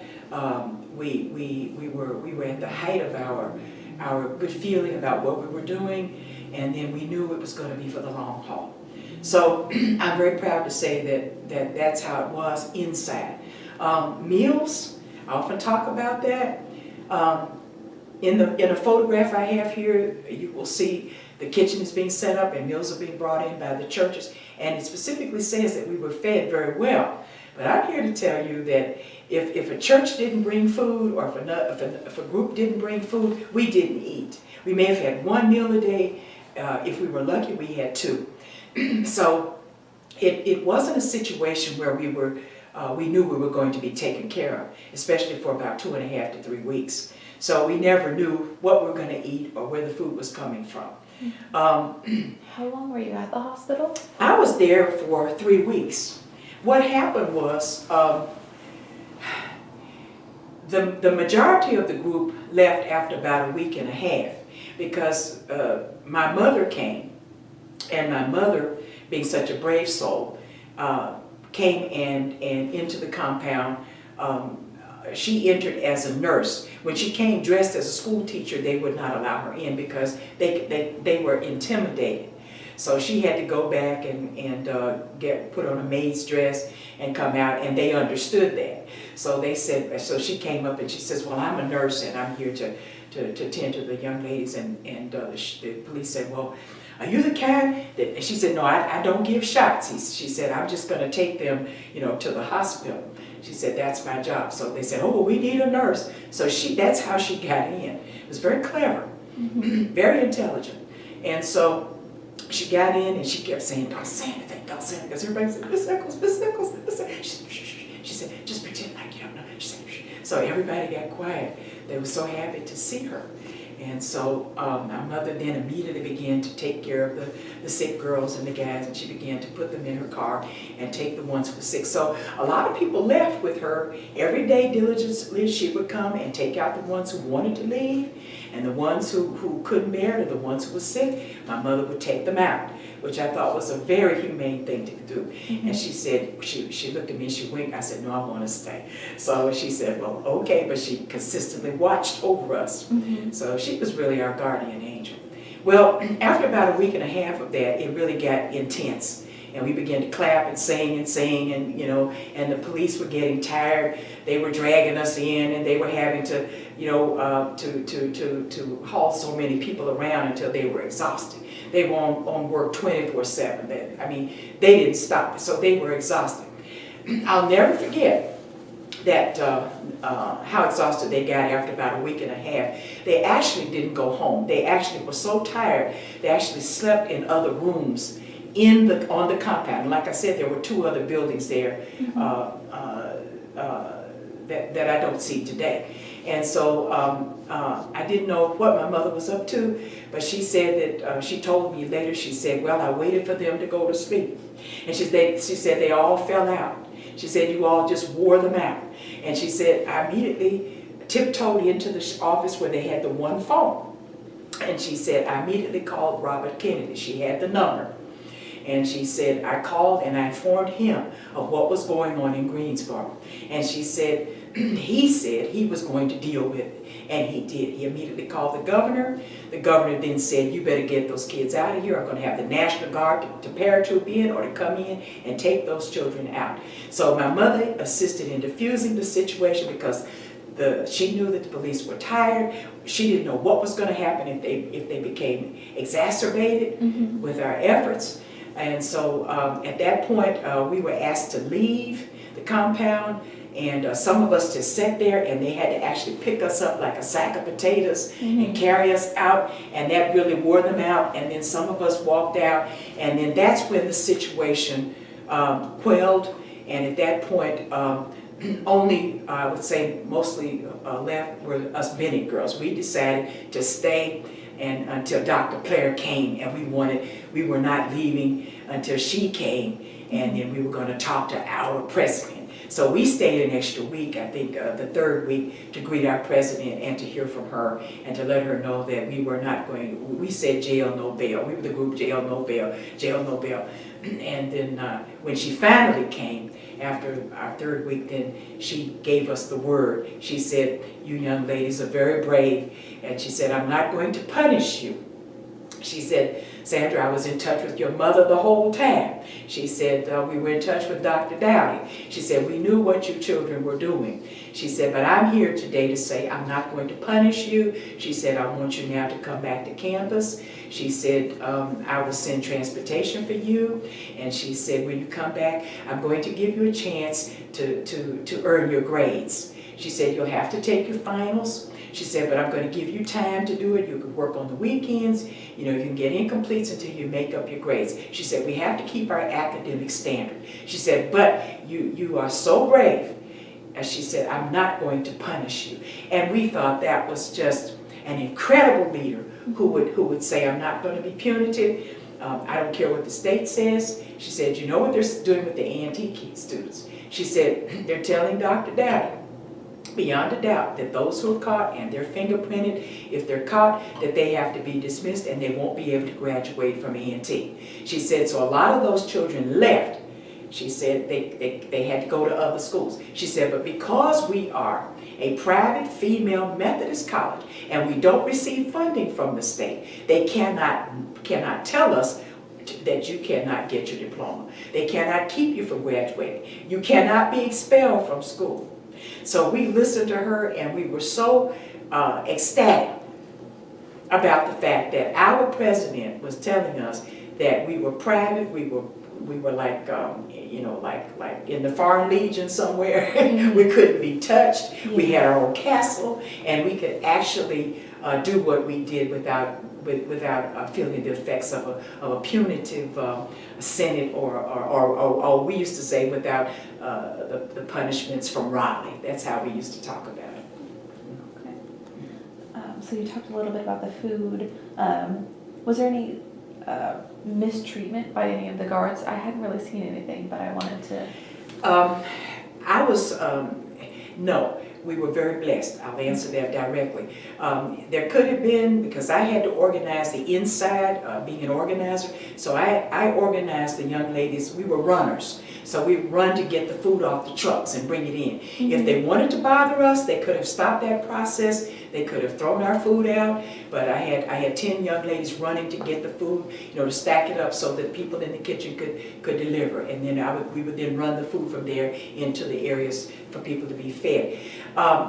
we were at the height of our good feeling about what we were doing, and then we knew it was going to be for the long haul. So I'm very proud to say that's how it was inside. Meals, I often talk about that. In a photograph I have here, you will see the kitchen is being set up and meals are being brought in by the churches, and it specifically says that we were fed very well. But I'm here to tell you that if a church didn't bring food, or if a group didn't bring food, we didn't eat. We may have had one meal a day. If we were lucky, we had two. So it wasn't a situation where we knew we were going to be taken care of, especially for about 2.5 to 3 weeks. So we never knew what we were going to eat or where the food was coming from. How long were you at the hospital? I was there for 3 weeks. What happened was the majority of the group left after about 1.5 weeks because my mother came, and my mother, being such a brave soul, came and into the compound. She entered as a nurse. When she came dressed as a school teacher, they would not allow her in because they were intimidated. So she had to go back and put on a maid's dress and come out, and they understood that. So they said, so she came up and she says, well, I'm a nurse and I'm here to tend to the young ladies. And the police said, well, are you the kind that, and she said, no, I don't give shots. She said, I'm just going to take them, to the hospital. She said, that's my job. So they said, oh, well, we need a nurse. So that's how she got in. It was very clever, very intelligent. And so she got in and she kept saying, don't say anything, because everybody said, Miss Echols, Miss Echols, Miss Echols. She said, just pretend like you So everybody got quiet. They were so happy to see her. And so my mother then immediately began to take care of the sick girls and the guys, and she began to put them in her car and take the ones who were sick. So a lot of people left with her. Every day diligently she would come and take out the ones who wanted to leave, and the ones who couldn't bear it, or the ones who were sick, my mother would take them out, which I thought was a very humane thing to do. Mm-hmm. And she said, she looked at me and she winked. I said, no, I want to stay. So she said, well, okay, but she consistently watched over us. Mm-hmm. So she was really our guardian angel. Well, after about a week and a half of that, it really got intense. And we began to clap and sing, and you know, and the police were getting tired. They were dragging us in, and they were having to, you know, to haul so many people around until they were exhausted. They were on work 24/7. I mean, they didn't stop, so they were exhausted. I'll never forget that how exhausted they got after about a week and a half. They actually didn't go home. They actually were so tired, they actually slept in other rooms on the compound. Like I said, there were 2 other buildings there that I don't see today. And so I didn't know what my mother was up to, but she said that, she told me later, she said, well, I waited for them to go to sleep. And she said they all fell out. She said, you all just wore them out. And she said, I immediately tiptoed into the office where they had the one phone. And she said, I immediately called Robert Kennedy. She had the number. And she said, I called and I informed him of what was going on in Greensboro. And she said, he said he was going to deal with it. And he did. He immediately called the governor. The governor then said, you better get those kids out of here. I'm going to have the National Guard to paratroop in or to come in and take those children out. So my mother assisted in diffusing the situation because she knew that the police were tired. She didn't know what was going to happen if they became exacerbated with our efforts. And so at that point, we were asked to leave the compound, and some of us just sat there, and they had to actually pick us up like a sack of potatoes and carry us out, and that really wore them out. And then some of us walked out, and then that's when the situation quelled. And at that point, only, I would say, mostly left were us Bennett girls. We decided to stay and until Dr. Blair came, and we were not leaving until she came, and then we were going to talk to our president. So we stayed an extra week, I think the 3rd week, to greet our president and to hear from her and to let her know that we were not going, we said jail, no bail. We were the group jail, no bail, jail, no bail. And then when she finally came, after our 3rd week, then she gave us the word. She said, you young ladies are very brave. And she said, I'm not going to punish you. She said, Sandra, I was in touch with your mother the whole time. She said, we were in touch with Dr. Dowdy. She said, we knew what you children were doing. She said, but I'm here today to say I'm not going to punish you. She said, I want you now to come back to campus. She said, I will send transportation for you. And she said, when you come back, I'm going to give you a chance to earn your grades. She said, you'll have to take your finals. She said, but I'm going to give you time to do it. You can work on the weekends. You know, you can get incompletes until you make up your grades. She said, we have to keep our academic standard. She said, but you are so brave. And she said, I'm not going to punish you. And we thought that was just an incredible leader who would say, I'm not going to be punitive. I don't care what the state says. She said, you know what they're doing with the A&T students? She said, they're telling Dr. Dowdy, beyond a doubt, that those who are caught and they're fingerprinted, if they're caught, that they have to be dismissed and they won't be able to graduate from A&T. She said, so a lot of those children left. She said they had to go to other schools. She said, but because we are a private female Methodist college and we don't receive funding from the state, they cannot tell us that you cannot get your diploma. They cannot keep you from graduating. You cannot be expelled from school. So we listened to her, and we were so ecstatic about the fact that our president was telling us that we were private, we were like, you know, like in the Foreign Legion somewhere. We couldn't be touched. We had our own castle, and we could actually do what we did without feeling the effects of a punitive Senate or we used to say without the punishments from Raleigh. That's how we used to talk about it. Okay. So you talked a little bit about the food. Was there any mistreatment by any of the guards? I hadn't really seen anything, but I wanted to. No, we were very blessed. I'll answer that directly. There could have been, because I had to organize the inside, being an organizer, so I organized the young ladies. We were runners, so we run to get the food off the trucks and bring it in. Mm-hmm. If they wanted to bother us, they could have stopped that process. They could have thrown our food out, but I had 10 young ladies running to get the food, to stack it up so that people in the kitchen could deliver, and then we would then run the food from there into the areas for people to be fed.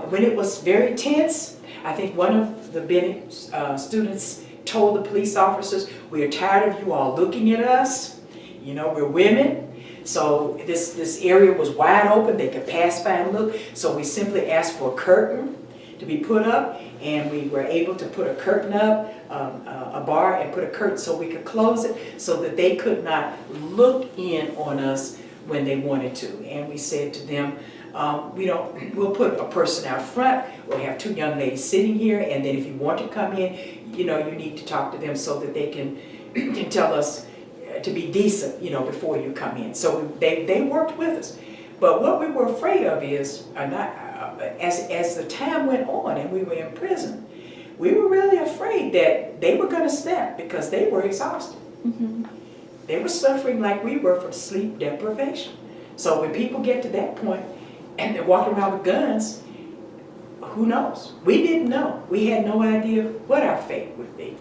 When it was very tense, I think one of the Bennett students told the police officers, "We are tired of you all looking at us. We're women." So this area was wide open. They could pass by and look. So we simply asked for a curtain to be put up, and we were able to put a curtain up, a bar, and put a curtain so we could close it so that they could not look in on us when they wanted to. And we said to them, we'll put a person out front. We'll have 2 young ladies sitting here, and then if you want to come in, you need to talk to them so that they can tell us to be decent, before you come in. So they worked with us. But what we were afraid of is, as the time went on and we were in prison, we were really afraid that they were going to snap because they were exhausted. Mm-hmm. They were suffering like we were from sleep deprivation. So when people get to that point and they're walking around with guns, who knows? We didn't know. We had no idea what our fate would be.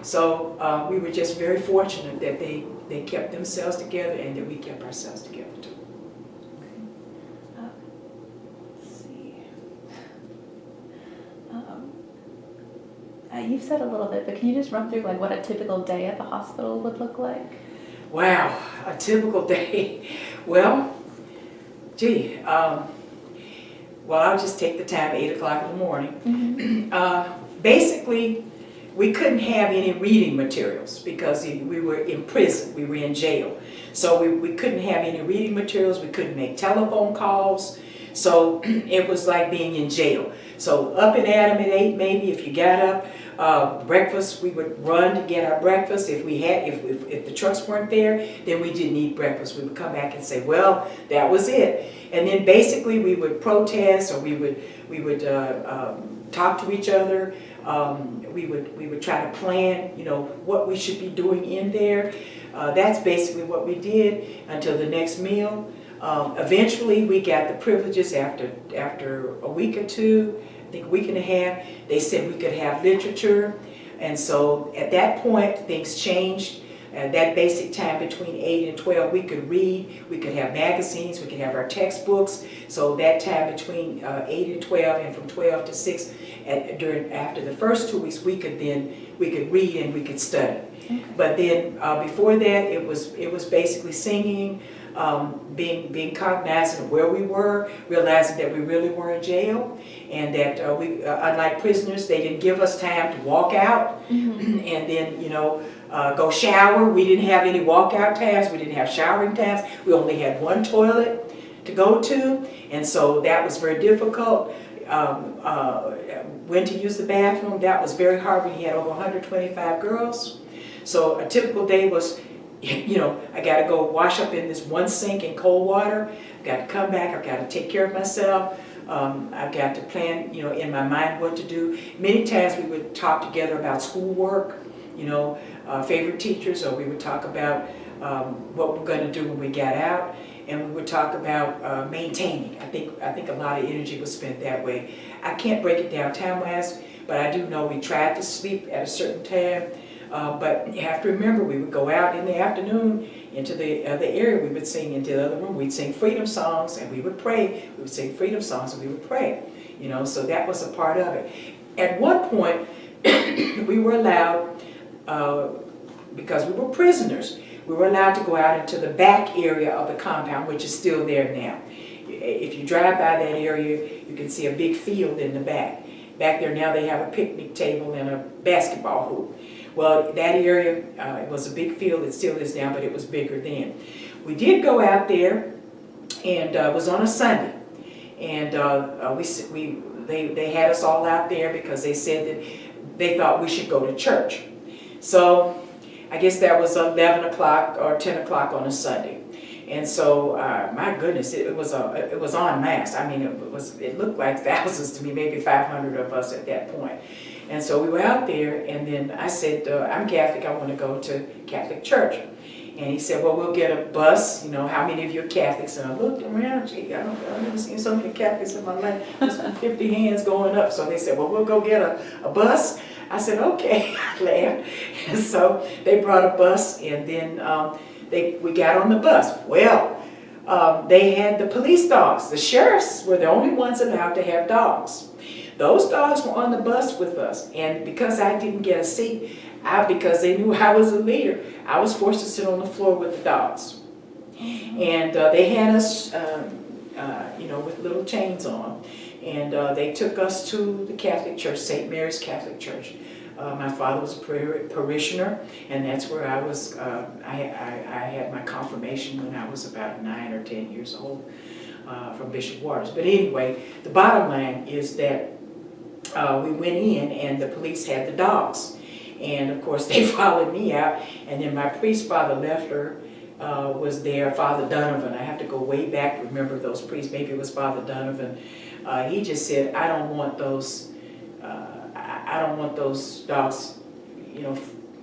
So we were just very fortunate that they kept themselves together and that we kept ourselves together too. You've said a little bit, but can you just run through what a typical day at the hospital would look like? Wow, a typical day. Well, I'll just take the time, 8 o'clock in the morning. Mm-hmm. Basically, we couldn't have any reading materials because we were in prison, we were in jail. So we couldn't have any reading materials, we couldn't make telephone calls. So it was like being in jail. So up and at 'em at 8 maybe if you got up. Breakfast, we would run to get our breakfast. If the trucks weren't there, then we didn't eat breakfast. We would come back and say, well, that was it. And then basically we would protest, or we would talk to each other. We would try to plan, what we should be doing in there. That's basically what we did until the next meal. Eventually we got the privileges after a week or two, I think a week and a half, they said we could have literature. And so at that point, things changed. At that basic time between 8 and 12, we could read, we could have magazines, we could have our textbooks. So that time between 8 and 12 and from 12 to 6, after the first 2 weeks, we could read and we could study. Okay. But then before that, it was basically singing, being cognizant of where we were, realizing that we really were in jail, and that unlike prisoners, they didn't give us time to walk out. Mm-hmm. And then go shower. We didn't have any walkout times. We didn't have showering times. We only had one toilet to go to, and so that was very difficult. When to use the bathroom, that was very hard when you had over 125 girls. So a typical day was, I got to go wash up in this one sink in cold water. I've got to come back. I've got to take care of myself. I've got to plan, in my mind what to do. Many times we would talk together about schoolwork, favorite teachers, or we would talk about what we're going to do when we got out, and we would talk about maintaining. I think a lot of energy was spent that way. I can't break it down time-wise, but I do know we tried to sleep at a certain time. But you have to remember, we would go out in the afternoon into the other area. We would sing into the other room. We'd sing freedom songs and we would pray. We would sing freedom songs and we would pray. So that was a part of it. At one point, we were allowed, because we were prisoners, we were allowed to go out into the back area of the compound, which is still there now. If you drive by that area, you can see a big field in the back. Back there now they have a picnic table and a basketball hoop. Well, that area, it was a big field, it still is now, but it was bigger then. We did go out there, and it was on a Sunday. And they had us all out there because they said that they thought we should go to church. So I guess that was 11 o'clock or 10 o'clock on a Sunday. And so, my goodness, it was en masse. I mean, it looked like thousands to me, maybe 500 of us at that point. And so we were out there, and then I said, I'm Catholic, I want to go to Catholic church. And he said, well, we'll get a bus, you know, how many of you are Catholics? And I looked around, gee, I've never seen so many Catholics in my life. There's 50 hands going up. So they said, well, we'll go get a bus. I said, okay, I laughed. And so they brought a bus, and then we got on the bus. Well, they had the police dogs. The sheriffs were the only ones allowed to have dogs. Those dogs were on the bus with us, and because I didn't get a seat, because they knew I was a leader, I was forced to sit on the floor with the dogs. And they had us, you know, with little chains on, and they took us to the Catholic Church, St. Mary's Catholic Church. My father was a parishioner, and that's where I was. I had my confirmation when I was about 9 or 10 years old from Bishop Waters. But anyway, the bottom line is that we went in, and the police had the dogs. And of course they followed me out, and then my priest, Father Leffler, was there, Father Donovan. I have to go way back to remember those priests. Maybe it was Father Donovan. He just said, I don't want those dogs, you know,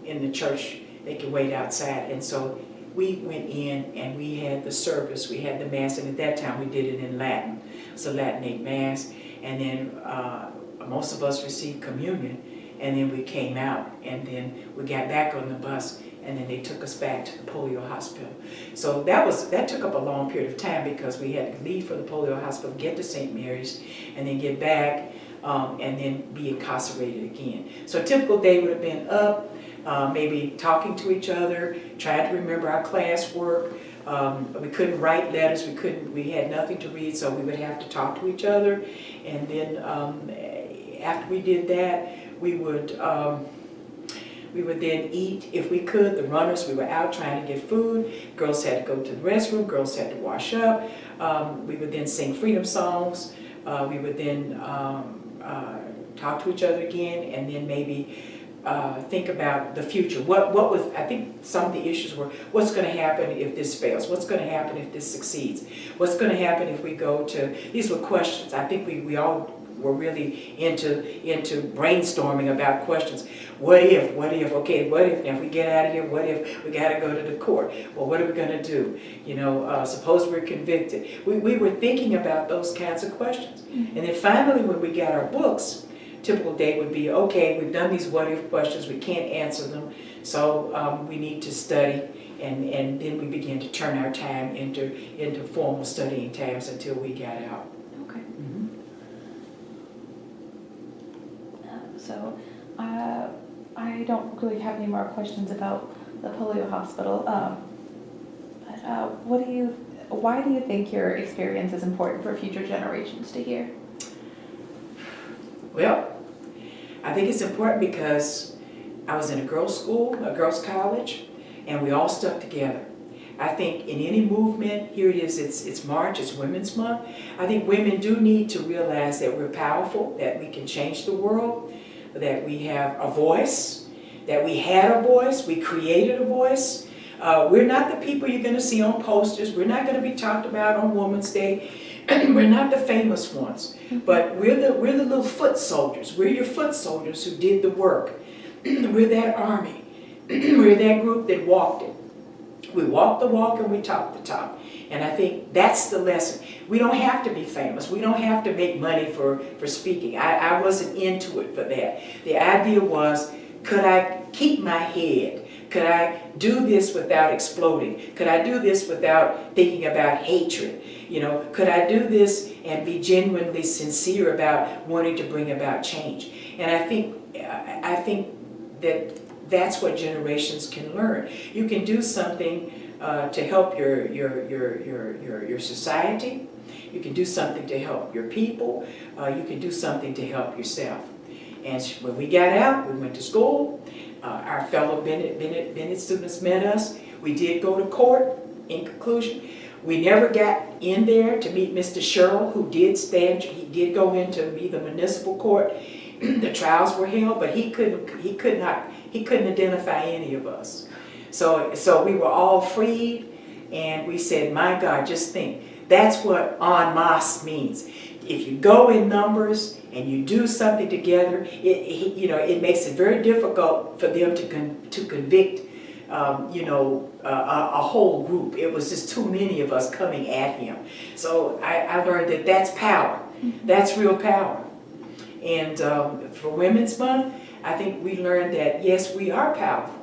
in the church. They can wait outside. And so we went in, and we had the service, we had the Mass, and at that time we did it in Latin. It's a Latinate Mass, and then most of us received communion. And then we came out, and then we got back on the bus, and then they took us back to the polio hospital. So that took up a long period of time because we had to leave for the polio hospital, get to St. Mary's, and then get back, and then be incarcerated again. So a typical day would have been up, maybe talking to each other, trying to remember our classwork. We couldn't write letters, we had nothing to read, so we would have to talk to each other. And then after we did that, we would then eat if we could. The runners, we were out trying to get food. Girls had to go to the restroom. Girls had to wash up. We would then sing freedom songs. We would then talk to each other again, and then maybe think about the future. What was, I think some of the issues were, what's going to happen if this fails? What's going to happen if this succeeds? What's going to happen if we go to, these were questions. I think we all were really into brainstorming about questions. What if, okay, what if, now if we get out of here, what if we got to go to the court? Well, what are we going to do? You know, suppose we're convicted. We were thinking about those kinds of questions. And then finally, when we got our books, typical day would be, okay, we've done these what if questions, we can't answer them, so we need to study. And then we began to turn our time into formal studying times until we got out. Okay. Mm-hmm. So I don't really have any more questions about the polio hospital. But why do you think your experience is important for future generations to hear? Well, I think it's important because I was in a girls' school, a girls' college, and we all stuck together. I think in any movement, here it is, it's March, it's Women's Month. I think women do need to realize that we're powerful, that we can change the world, that we have a voice, that we had a voice, we created a voice. We're not the people you're going to see on posters. We're not going to be talked about on Women's Day. We're not the famous ones, but we're the little foot soldiers. We're your foot soldiers who did the work. We're that army. We're that group that walked it. We walk the walk and we talk the talk. And I think that's the lesson. We don't have to be famous. We don't have to make money for speaking. I wasn't into it for that. The idea was, could I keep my head? Could I do this without exploding? Could I do this without thinking about hatred? You know, could I do this and be genuinely sincere about wanting to bring about change? And I think that that's what generations can learn. You can do something to help your society. You can do something to help your people. You can do something to help yourself. And when we got out, we went to school. Our fellow Bennett students met us. We did go to court. In conclusion, we never got in there to meet Mr. Sherrill, who did stand. He did go in to meet the municipal court. The trials were held, but he couldn't identify any of us. So we were all freed, and we said, my God, just think, that's what en masse means. If you go in numbers and you do something together, it makes it very difficult for them to convict a whole group. It was just too many of us coming at him. So I learned that that's power. That's real power. And for Women's Month, I think we learned that, yes, we are powerful,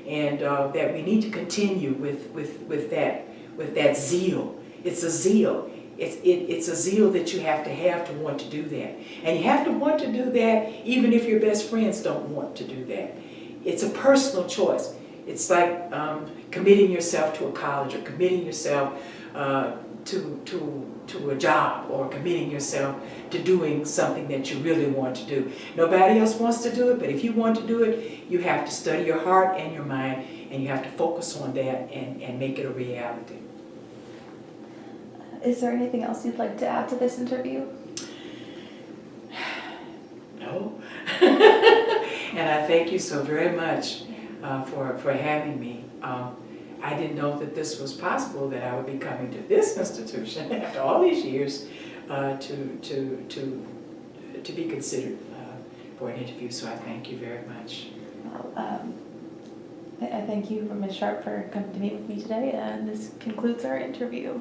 and that we need to continue with that zeal. It's a zeal. It's a zeal that you have to want to do that. And you have to want to do that even if your best friends don't want to do that. It's a personal choice. It's like committing yourself to a college, or committing yourself to a job, or committing yourself to doing something that you really want to do. Nobody else wants to do it, but if you want to do it, you have to study your heart and your mind, and you have to focus on that and make it a reality. Is there anything else you'd like to add to this interview? No. And I thank you so very much for having me. I didn't know that this was possible, that I would be coming to this institution after all these years to be considered for an interview. So I thank you very much. Well, I thank you, Ms. Sharp, for coming to meet with me today, and this concludes our interview.